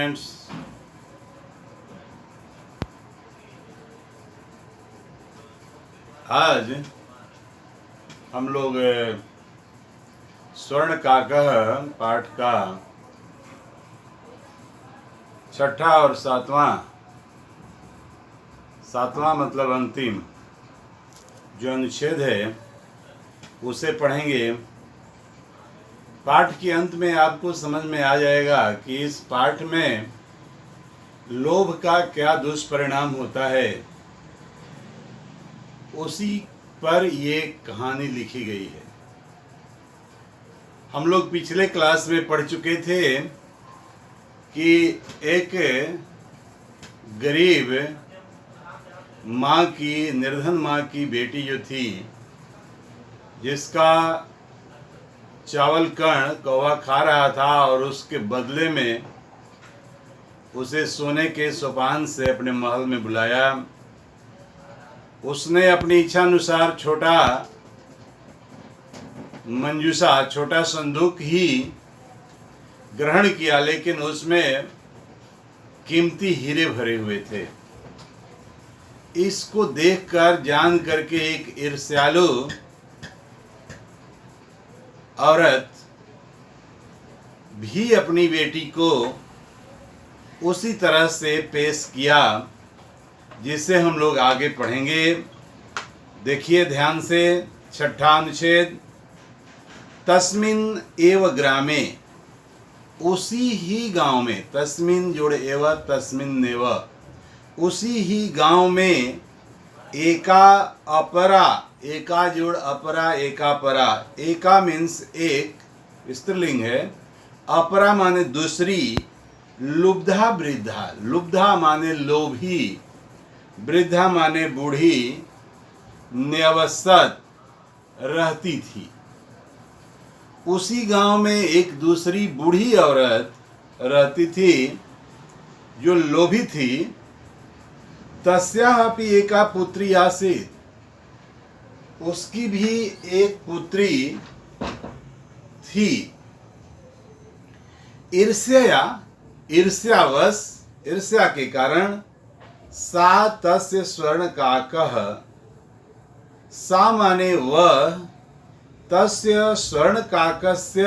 Students, आज हम लोग स्वर्ण काकः पाठ का छठा और सातवां मतलब अंतिम जो अनुच्छेद है उसे पढ़ेंगे। पाठ के अंत में आपको समझ में आ जाएगा कि इस पाठ में लोभ का क्या दुष्परिणाम होता है, उसी पर ये कहानी लिखी गई है। हम लोग पिछले क्लास में पढ़ चुके थे कि एक गरीब माँ की, निर्धन माँ की बेटी जो थी, जिसका चावल कण कौवा खा रहा था और उसके बदले में उसे सोने के सोपान से अपने महल में बुलाया। उसने अपनी इच्छा अनुसार छोटा मंजूषा, छोटा संदूक ही ग्रहण किया, लेकिन उसमें कीमती हीरे भरे हुए थे। इसको देखकर, जान करके एक ईर्ष्यालु औरत भी अपनी बेटी को उसी तरह से पेश किया, जिसे हम लोग आगे पढ़ेंगे। देखिए ध्यान से, छठा अनुच्छेद। तस्मिन एव ग्रामे, उसी ही गांव में, तस्मिन जोड़ एव तस्मिन नेव, उसी ही गांव में एका अपरा, एका जोड़ अपरा एका परा, एका मीन्स एक स्त्रीलिंग है, अपरा माने दूसरी, लुब्धा वृद्धा, लुब्धा माने लोभी, वृद्धा माने बूढ़ी, न्यवसत रहती थी। उसी गांव में एक दूसरी बूढ़ी औरत रहती थी जो लोभी थी। तस्याः अपि एका पुत्री आसीत्, उसकी भी एक पुत्री थी। ईर्ष्यावश, ईर्ष्या के कारण, सा तस्य स्वर्ण काकः, सा माने वह, तस्य स्वर्ण काकस्य,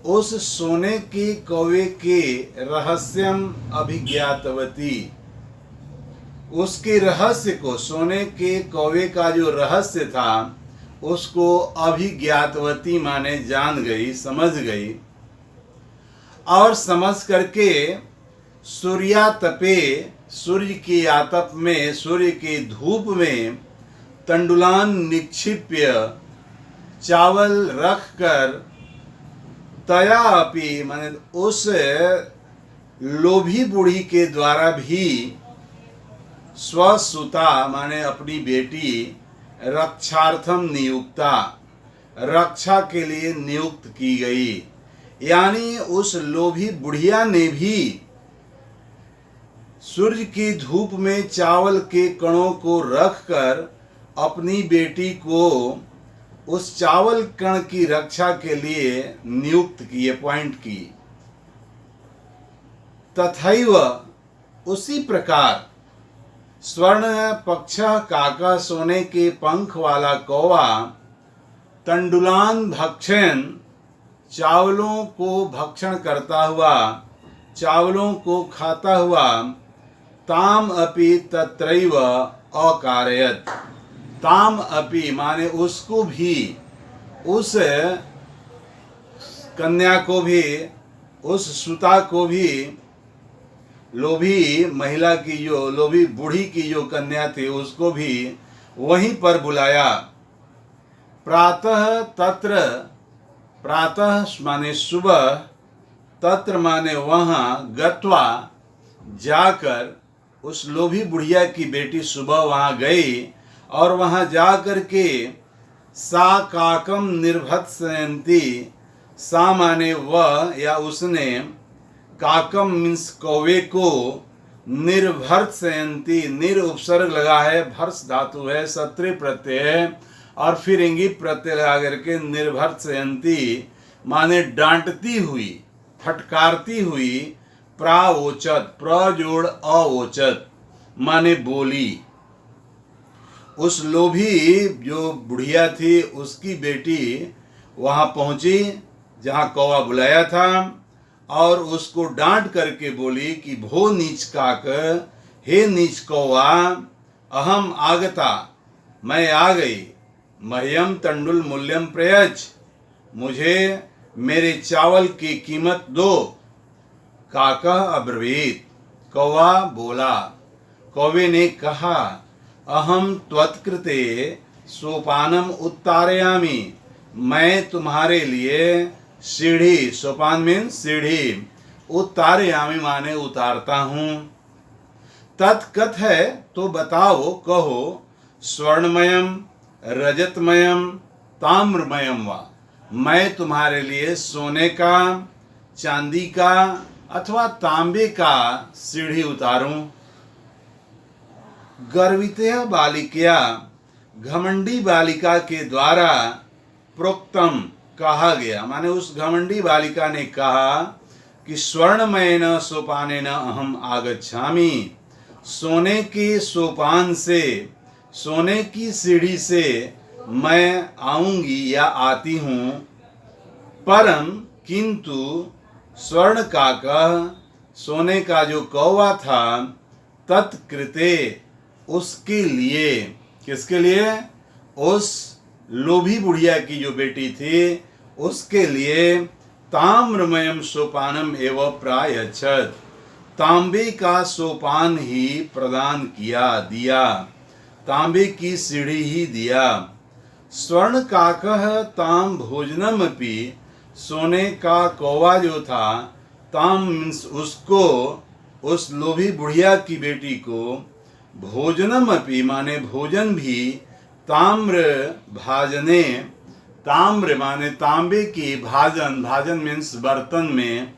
उस सोने के कौवे के रहस्यम अभिज्ञातवती, उसके रहस्य को, सोने के कौवे का जो रहस्य था उसको अभिज्ञातवती माने जान गई, समझ गई। और समझ करके सूर्यातपे, सूर्य की आतप में, सूर्य की धूप में, तंडुलान निक्षिप्य, चावल रख कर, तया अपि माने उस लोभी बूढ़ी के द्वारा भी, स्वसुता माने अपनी बेटी, रक्षार्थम नियुक्ता, रक्षा के लिए नियुक्त की गई। यानी उस लोभी बुढ़िया ने भी सूर्य की धूप में चावल के कणों को रखकर अपनी बेटी को उस चावल कण की रक्षा के लिए नियुक्त की, अपॉइंट की। तथैव, उसी प्रकार, स्वर्ण पक्षः काका, सोने के पंख वाला कौवा, तंडुलान भक्षण, चावलों को भक्षण करता हुआ, चावलों को खाता हुआ, ताम अपि तत्रैव अकारयत, ताम अपि माने उसको भी, उस कन्या को भी, उस सुता को भी, लोभी महिला की, जो लोभी बूढ़ी की जो कन्या थी उसको भी वहीं पर बुलाया। प्रातः तत्र, प्रातः माने सुबह, तत्र माने वहाँ, गत्वा जाकर, उस लोभी बुढ़िया की बेटी सुबह वहाँ गई और वहाँ जा करके सा काकम निर्भत्सयन्ति, सा माने वह या उसने, काकम मीन्स कौवे को, निर्भर्त्सयन्ति, निर उपसर्ग लगा है, भर्स धातु है, सत्रि प्रत्यय है, और फिर इंगी प्रत्यय लगा करके निर्भर्त्सयन्ति माने डांटती हुई, फटकारती हुई, प्रावोचत, प्र जोड़ अवोचत माने बोली। उस लोभी जो बुढ़िया थी उसकी बेटी वहां पहुंची जहां कौवा बुलाया था और उसको डांट करके बोली कि भो नीच काक, हे नीच कौवा, अहम आगता, मैं आ गई, मह्यम तंडुल मूल्यम प्रयच, मुझे मेरे चावल की कीमत दो। काका अब्रवीत, कौवा बोला। कौवे ने कहा, अहम त्वत्कृते सोपानम उत्तारयामि, मैं तुम्हारे लिए सीढ़ी, सोपान मीन सीढ़ी, उत्तारयामि माने उतारता हूं। तत्कथ है तो बताओ, कहो, स्वर्णमयम रजतमयम ताम्रमयम वा, मैं तुम्हारे लिए सोने का, चांदी का अथवा तांबे का सीढ़ी उतारूं। गर्वितया बालिकया, घमंडी बालिका के द्वारा प्रोक्तम कहा गया, माने उस घमंडी बालिका ने कहा कि स्वर्णमयेन सोपानेन अहम आगच्छामि, सोने के सोपान से, सोने की सीढ़ी से मैं आऊंगी या आती हूं। परम किंतु स्वर्ण काकः, सोने का जो कौवा था, तत्कृते, उसके लिए, किसके लिए? उस लोभी बुढ़िया की जो बेटी थी उसके लिए ताम्रमयम सोपानम एवं प्रायच्छत, तांबे का सोपान ही प्रदान किया, दिया, तांबे की सीढ़ी ही दिया। स्वर्ण काकः ताम भोजनम अपि, सोने का कौवा जो था, ताम उसको, उस लोभी बुढ़िया की बेटी को, भोजनम अपि माने भोजन भी, ताम्र भाजने, ताम्र माने तांबे की, भाजन, भाजन मीन्स बर्तन में,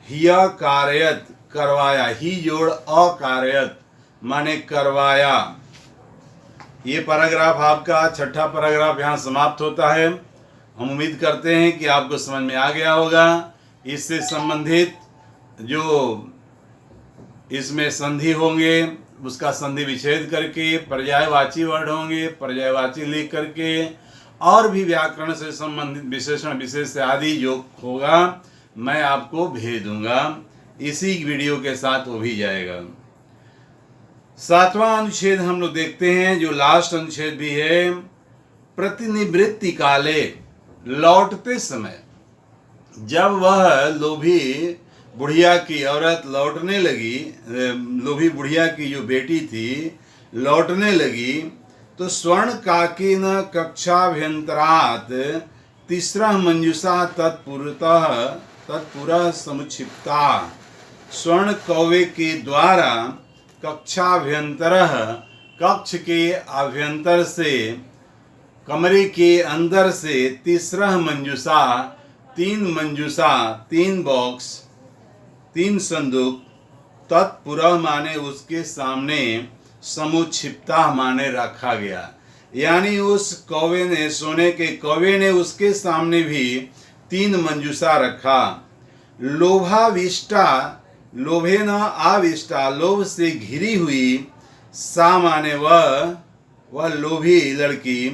हिया कारयत करवाया, ही जोड़ अकारयत माने करवाया। ये पैराग्राफ आपका छठा पैराग्राफ यहाँ समाप्त होता है। हम उम्मीद करते हैं कि आपको समझ में आ गया होगा। इससे संबंधित जो इसमें संधि होंगे उसका संधि विच्छेद करके, पर्यायवाची वर्ड होंगे, पर्यायवाची लिख करके, और भी व्याकरण से संबंधित विशेषण विशेष आदि जो होगा मैं आपको भेज दूंगा। इसी वीडियो के साथ वो भी जाएगा। 7वां अनुच्छेद हम लोग देखते हैं, जो लास्ट अनुच्छेद भी है। प्रतिनिवृत्ति काले, लौटते समय, जब वह लोभी बुढ़िया की औरत लौटने लगी, लोभी बुढ़िया की जो बेटी थी लौटने लगी, तो स्वर्ण काकेन कक्षाभ्यंतरात् तीसरा मंजूषा तत्पुरः समुक्षिप्ता, स्वर्ण कौवे के द्वारा कक्षाभ्यंतरः, कक्ष के आभ्यंतर से, कमरे के अंदर से, तीसरा मंजूषा, 3 मंजूषा, 3 बॉक्स, 3 संदूक, तत्पुरः माने उसके सामने, समुक्षिप्ता माने रखा गया, यानी उस कौवे ने, सोने के कौवे ने उसके सामने भी 3 मंजूषा रखा। लोभाविष्टा, लोभे न आविष्टा, लोभ से घिरी हुई, सा माने वह लोभी लड़की,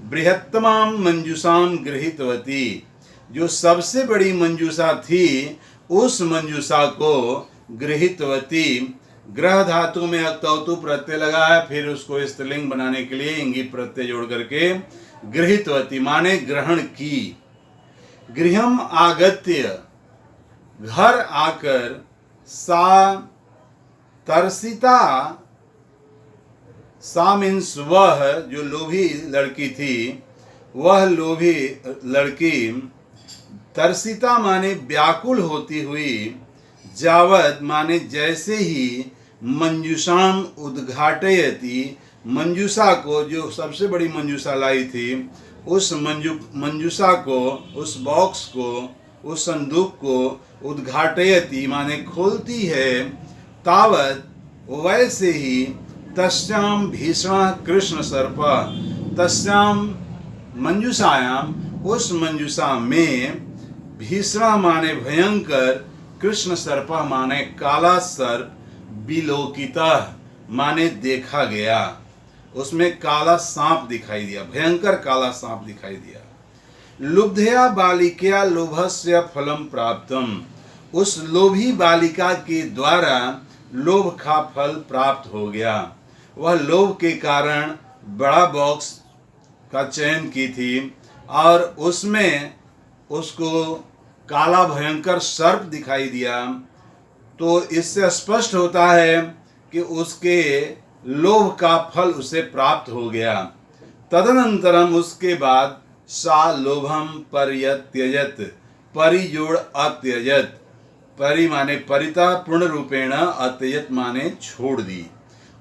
बृहत्तमाम मंजूषाम गृहीतवती, जो सबसे बड़ी मंजूषा थी उस मंजूषा को गृहीतवती, ग्रह धातु में अक्तौतु प्रत्यय लगा है, फिर उसको स्त्रीलिंग बनाने के लिए इंगी प्रत्यय जोड़ करके गृहीतवती माने ग्रहण की। गृहम आगत्य, घर आकर, सा तरसिता, सा मीन्स वह जो लोभी लड़की थी, वह लोभी लड़की, तरसिता माने व्याकुल होती हुई, जावत माने जैसे ही, मंजूषाम उद्घाटयति, मंजूषा को, जो सबसे बड़ी मंजूषा लाई थी, उस मंजूषा को, उस बॉक्स को, उस संदूक को, उद्घाटयति माने खोलती है, तावत वैसे ही, तस्याम भीषण कृष्ण सर्प, तस्याम मंजूषायाम, उस मंजूषा में, भीषण माने भयंकर, कृष्ण सर्प माने काला सर्प, विलोकितः माने देखा गया, उसमें काला सांप दिखाई दिया, भयंकर काला सांप दिखाई दिया। लुब्धया बालिकया लोभस्य फलम प्राप्तम, उस लोभी बालिका के द्वारा लोभ का फल प्राप्त हो गया। वह लोभ के कारण बड़ा बॉक्स का चयन की थी और उसमें उसको काला भयंकर सर्प दिखाई दिया। तो इससे स्पष्ट होता है कि उसके लोभ का फल उसे प्राप्त हो गया। तदनंतरम उसके बाद सा लोभम परित्यजत, परिजोड़ अत्यजत, परि माने परिता पूर्ण रूपेण, अत्यजत माने छोड़ दी।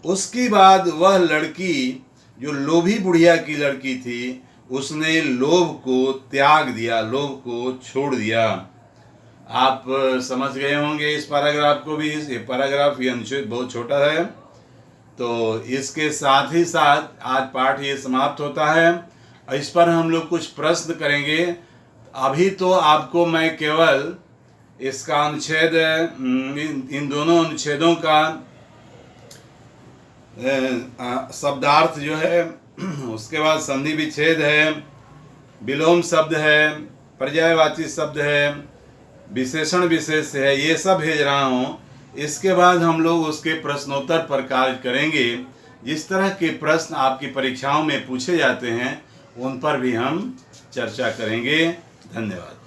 उसके बाद वह लड़की जो लोभी बुढ़िया की लड़की थी, उसने लोभ को त्याग दिया, लोभ को छोड़ दिया। आप समझ गए होंगे इस पैराग्राफ को भी। ये पैराग्राफ, ये अनुच्छेद बहुत छोटा है, तो इसके साथ ही साथ आज पाठ ये समाप्त होता है। इस पर हम लोग कुछ प्रश्न करेंगे। अभी तो आपको मैं केवल इसका अनुच्छेद, इन दोनों अनुच्छेदों का शब्दार्थ जो है, उसके बाद संधि विच्छेद है, विलोम शब्द है, पर्यायवाची शब्द है, विशेषण विशेष है, ये सब भेज रहा हूँ। इसके बाद हम लोग उसके प्रश्नोत्तर पर कार्य करेंगे। जिस तरह के प्रश्न आपकी परीक्षाओं में पूछे जाते हैं उन पर भी हम चर्चा करेंगे। धन्यवाद।